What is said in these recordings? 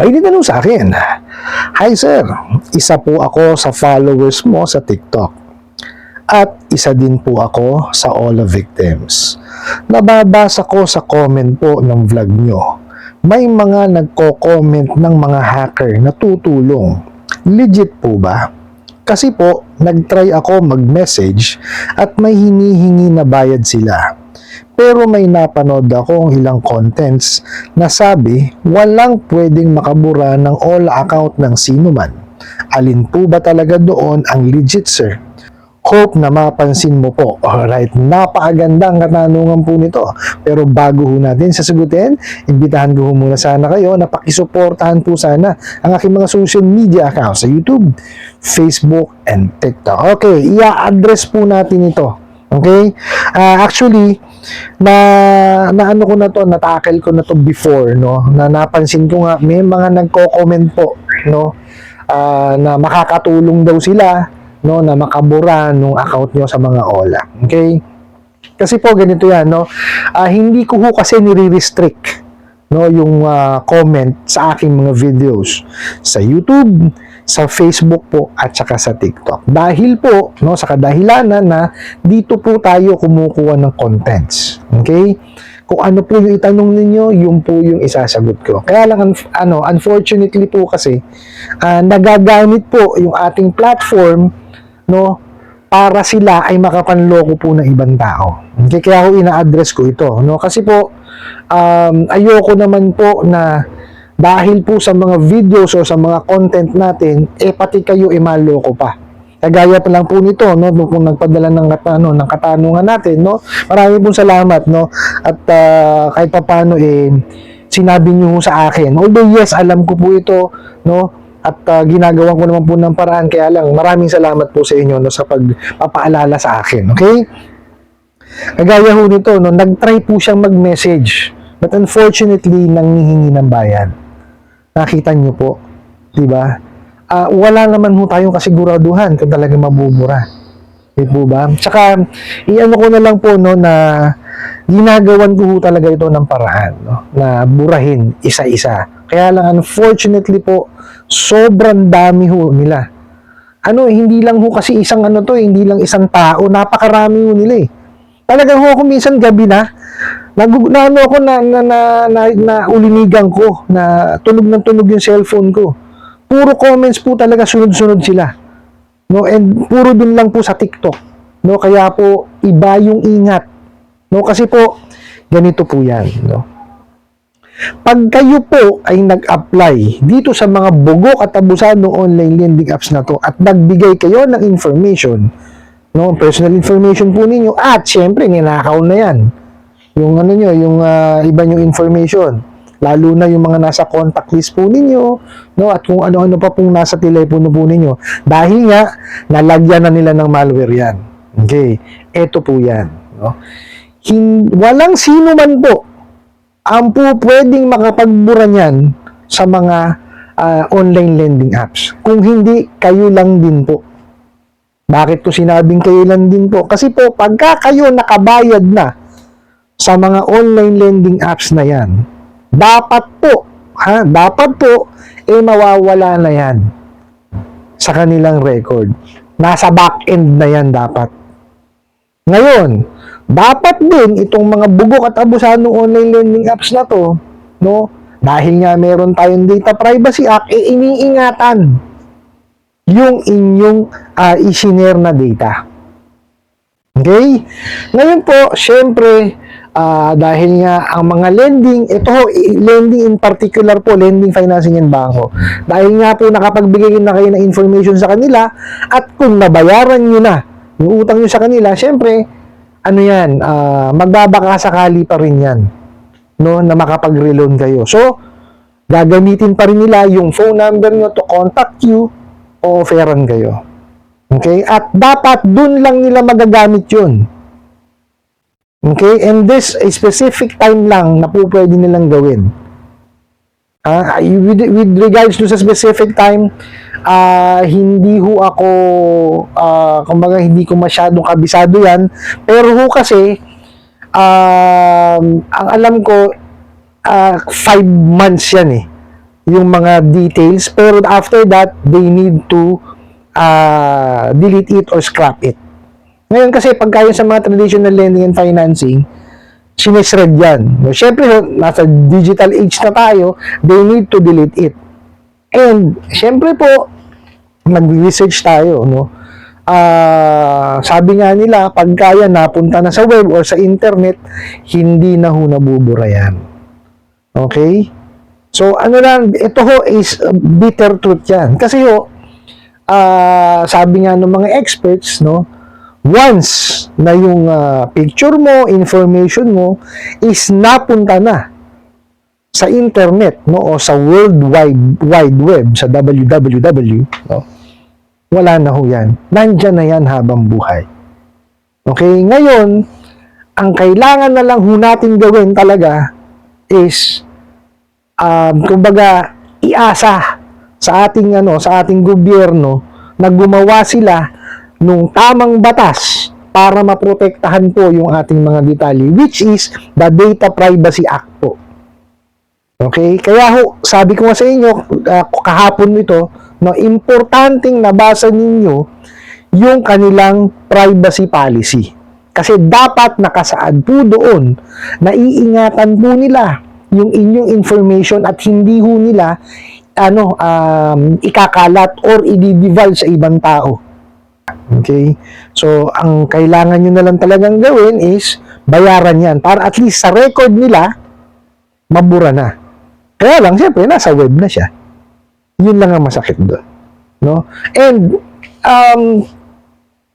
May tinanong sa akin, "Hi sir, isa po ako sa followers mo sa TikTok. At isa din po ako sa Ola victims. Nababasa ko sa comment po ng vlog nyo. May mga nagko-comment ng mga hacker na tutulong. Legit po ba? Kasi po, nag-try ako mag-message at may hinihingi na bayad sila. Pero may napanood akong ilang contents na sabi walang pwedeng makabura ng Ola account ng sino man. Alin po ba talaga doon ang legit sir? Hope na mapansin mo po." Alright, napakagandang katanungan po nito. Pero bago ho natin sasagutin, imbitahan ko ho muna sana kayo na pakisuportahan po sana ang aking mga social media accounts sa YouTube, Facebook, and TikTok. Okay, i-address po natin ito. Okay? Actually, ano ko na to, natakil ko na to before, no? Na napansin ko nga, may mga nagko-comment po, no? Na makakatulong daw sila, no, na makabura nung account nyo sa mga Ola. Okay? Kasi po ganito yan, no? Hindi ko ho kasi nire-restrict, no, yung comment sa aking mga videos sa YouTube, sa Facebook po, at saka sa TikTok. Dahil po, no, sa kadahilanan na dito po tayo kumukuha ng contents. Okay? Kung ano po yung itanong ninyo, yun po yung isasagot ko. Kaya lang, unfortunately po kasi, nagagamit po yung ating platform, no, para sila ay makapanloko po ng ibang tao. Okay, kaya ako ina-address ko ito, no? Kasi po ayoko naman po na dahil po sa mga videos o sa mga content natin, pati kayo maloko pa. Kagaya pa lang po nito, no, kung nagpadala ng katanungan natin, no. Maraming pong salamat, no. At kahit papaano sinabi niyo sa akin. Although yes, alam ko po ito, no. At ginagawa ko naman po ng paraan, kaya lang maraming salamat po sa inyo, no, sa pagpapaalala sa akin. Okay? Kagaya ho nito, no, nag-try po siyang mag-message, but unfortunately nanghihingi ng bayad. Nakita niyo po, di ba? Wala naman ho tayong kasiguraduhan kung talaga mabubura. Di po ba? Tsaka iano ko na lang po, no, na ginagawan ko ho talaga ito ng paraan, no, na burahin isa-isa. Kaya lang unfortunately po, sobrang dami ho nila. Hindi lang ho kasi isang hindi lang isang tao, napakarami ho nila. Talagang ho ako minsan gabi na ulinigan ko, na tunog ng tunog yung cellphone ko. Puro comments po talaga, sunod-sunod sila. No, and puro din lang po sa TikTok. No, kaya po iba yung ingat. No, kasi po ganito po 'yan, no. Pag kayo po ay nag-apply dito sa mga bugok at abusadong online lending apps na to at nagbigay kayo ng information, no, personal information po ninyo, at syempre ninakaw na 'yan. Yung yung iba yung information, lalo na yung mga nasa contact list po ninyo, no, at kung ano-ano pa pong nasa telepono po ninyo, dahil nga nalagyan na nila ng malware 'yan. Okay, eto po 'yan, no. Walang sino man po ang po pwedeng makapagbura niyan sa mga online lending apps, kung hindi kayo lang din po. Bakit ko sinabing kayo lang din po? Kasi po, pagka kayo nakabayad na sa mga online lending apps na yan, dapat po, mawawala na yan sa kanilang record. Nasa back-end na yan dapat. Ngayon, dapat din itong mga bugok at abusadong online lending apps na to, no, dahil nga meron tayong Data Privacy Act, iniingatan yung inyong isinare na data. Okay? Ngayon po, syempre, dahil nga ang mga lending, lending in particular po, lending, financing, and bangko, dahil nga po nakapagbigay na kayo ng information sa kanila, at kung nabayaran nyo na yung utang nyo sa kanila, syempre, magbabaka sakali pa rin yan, no, na makapag-reloan kayo. So, gagamitin pa rin nila yung phone number nyo to contact you o offeran kayo. Okay? At dapat dun lang nila magagamit yun. Okay? And this a specific time lang na po pwede nilang gawin. With regards to sa specific time, hindi ho ako, kumbaga hindi ko masyadong kabisado yan, pero ho kasi, ang alam ko, 5 months yan yung mga details, pero after that, they need to delete it or scrap it. Ngayon kasi pagka yun sa mga traditional lending and financing, sinishred yan. No? Siyempre, nasa digital age na tayo, they need to delete it. And, siyempre po, mag-research tayo, no? Sabi nga nila, pagka yan napunta na sa web or sa internet, hindi na ho nabubura yan. Okay? So, ano lang, ito ho is bitter truth yan. Kasi ho, sabi nga ng mga experts, no, once na yung picture mo, information mo, is napunta na sa internet, no, o sa World Wide Web, sa www, no, wala na ho yan. Nandyan na yan habang buhay. Okay? Ngayon, ang kailangan na lang ho natin gawin talaga is kumbaga iasa sa ating gobyerno na gumawa sila nung tamang batas para maprotektahan po yung ating mga detalye, which is the Data Privacy Act po. Okay? Kaya ho, sabi ko nga sa inyo kahapon nito, no, importanteng nabasa ninyo yung kanilang privacy policy. Kasi dapat nakasaad po doon na iingatan po nila yung inyong information at hindi ho nila ikakalat or i-divulge sa ibang tao. Okay? So, ang kailangan nyo na lang talagang gawin is bayaran yan para at least sa record nila, mabura na. Kaya lang, siyempre, nasa web na siya. Yun lang ang masakit doon. No? And,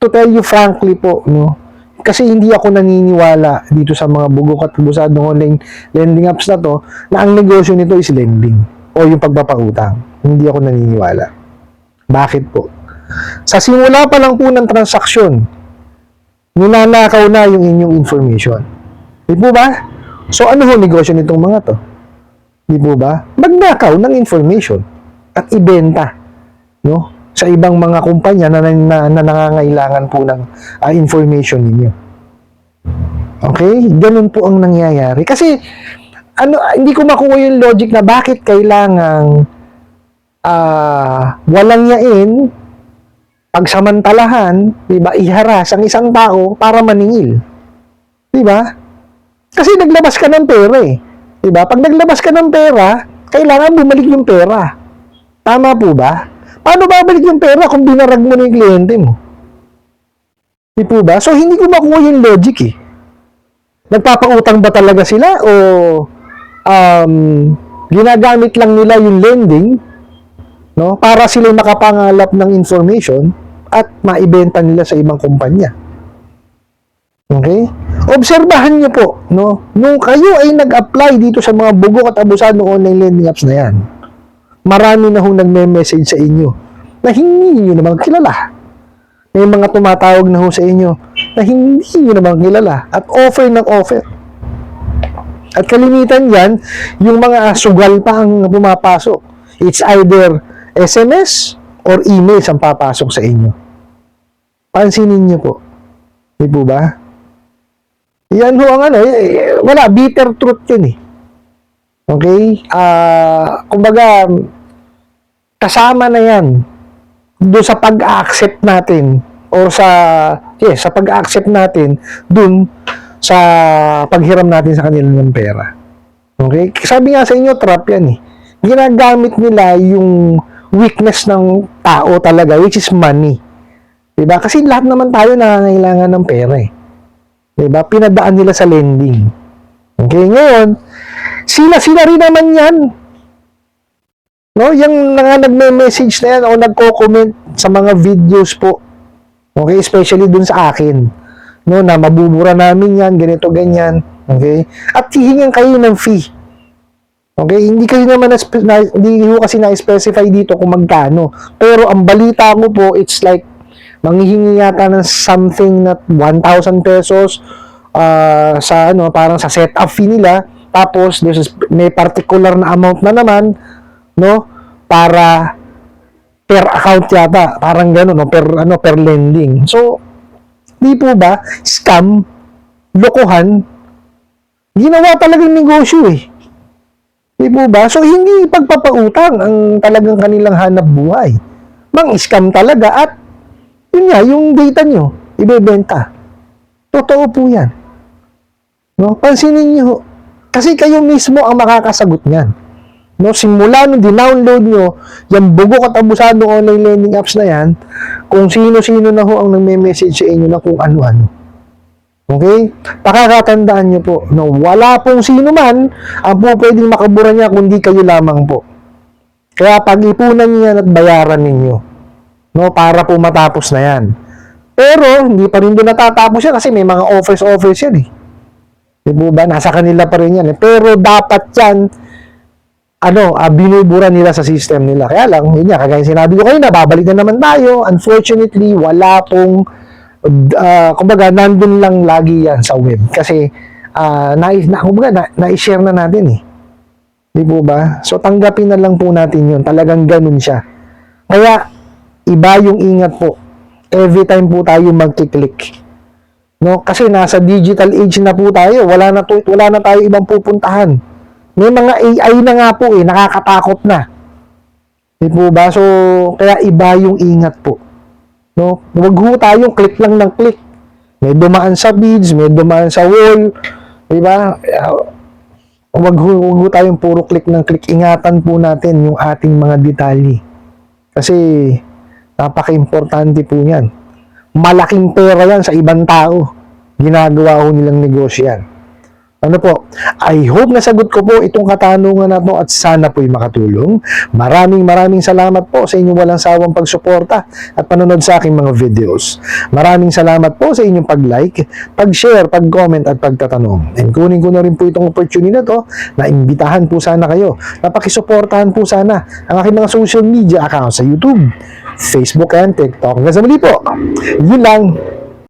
to tell you frankly po, no, kasi hindi ako naniniwala dito sa mga bugok at busadong online lending apps na to, na ang negosyo nito is lending o yung pagpapautang. Hindi ako naniniwala. Bakit po? Sa simula pa lang po ng transaksyon, ninanakaw na yung inyong information. Di po ba? So, ano ho negosyo nitong mga to? Di po ba? Magnakaw ng information at ibenta, no, sa ibang mga kumpanya na nangangailangan po ng information ninyo. Okay? Ganun po ang nangyayari. Kasi, hindi ko makuha yung logic na bakit kailangang walang yain, pagsamantalahan, diba, iharas ang isang tao para maningil. Diba? Kasi naglabas ka ng pera eh. Diba? Pag naglabas ka ng pera, kailangan bumalik yung pera. Tama po ba? Paano babalik yung pera kung binarag mo na yung kliyente mo? Di po ba? So, hindi ko makuha yung logic eh. Nagpapautang ba talaga sila o ginagamit lang nila yung lending, no, para sila makapangalap ng information at maibenta nila sa ibang kumpanya. Okay? Obserbahan niyo po, no, nung kayo ay nag-apply dito sa mga bugok at abusadong online lending apps na yan, marami na hong nagme-message sa inyo na hindi nyo naman kilala. May mga tumatawag na ho sa inyo na hindi nyo naman kilala at offer ng offer. At kalimitan yan, yung mga sugal pa ang pumapasok. It's either SMS or emails ang papasok sa inyo. Pansinin nyo po. Di po ba? Yan ho ang wala, bitter truth yun eh. Okay? Kumbaga, kasama na yan doon sa pag-accept natin o sa pag-accept natin doon sa paghiram natin sa kanila ng pera. Okay? Sabi nga sa inyo, trap yan eh. Ginagamit nila yung weakness ng tao talaga, which is money. Diba? Kasi lahat naman tayo nangangailangan ng pera eh. Diba? Pinadaan nila sa lending. Okay? Ngayon, sila rin naman yan. No? Yung nagme-message na yan o nagko-comment sa mga videos po. Okay? Especially dun sa akin. No? Na mabubura namin yan, ganito, ganyan. Okay? At hihingan kayo ng fee. Okay? Hindi kasi na-specify dito kung magkano. Pero ang balita ko po, it's like manghihingi yata ng something na 1,000 pesos parang sa setup fee nila. Tapos may particular na amount na naman, no, para per account yata, parang gano'n, no, per lending. So, di po ba scam, lokohan, ginawa talagang negosyo eh. Di po ba? So, hindi pagpapautang ang talagang kanilang hanap buhay. Mang-scam talaga at yun nga, yung data nyo, ibebenta. Totoo po yan. No? Pansinin nyo, kasi kayo mismo ang makakasagot niyan. No? Simula nung dinownload nyo, yung bugo katabusadong online lending apps na yan, kung sino-sino na ho ang nagme-message sa inyo na kung ano-ano. Okay? Pakakatandaan nyo po, no, wala pong sino man ang po pwedeng makabura niya kundi kayo lamang po. Kaya pag-ipunan niyo yan at bayaran ninyo. No, para po matapos na yan. Pero, hindi pa rin doon natatapos yan kasi may mga offers yan eh. Di po ba? Nasa kanila pa rin yan eh. Pero dapat yan, binubura nila sa system nila. Kaya lang, yun nga, kagaya sinabi ko kayo na, babalik na naman tayo. Unfortunately, wala pong kumbaga, nandun lang lagi yan sa web. Kasi, na-share na natin eh. Di po ba? So, tanggapin na lang po natin yun. Talagang ganun siya. Kaya, iba yung ingat po. Every time po tayo mag-click. No? Kasi nasa digital age na po tayo. Wala na tayo ibang pupuntahan. May mga AI na nga po eh. Nakakatakot na. Di po ba? So, kaya iba yung ingat po. No? Huwag ho tayong click lang ng click. May dumaan sa beads, may dumaan sa wall. Diba? Huwag ho tayong puro click ng click. Ingatan po natin yung ating mga detalye. Kasi, napaka-importante po yan. Malaking pera yan sa ibang tao. Ginagawa ho nilang negosyo yan. Ano po? I hope nasagot ko po itong katanungan na to at sana po'y makatulong. Maraming salamat po sa inyong walang sawang pagsuporta at panonood sa aking mga videos. Maraming salamat po sa inyong pag-like, pag-share, pag-comment at pagtatanong. And kunin ko na rin po itong opportunity na to na imbitahan po sana kayo na pakisuportahan po sana ang aking mga social media accounts sa YouTube, Facebook and TikTok. Hanggang sa muli po. Yun lang.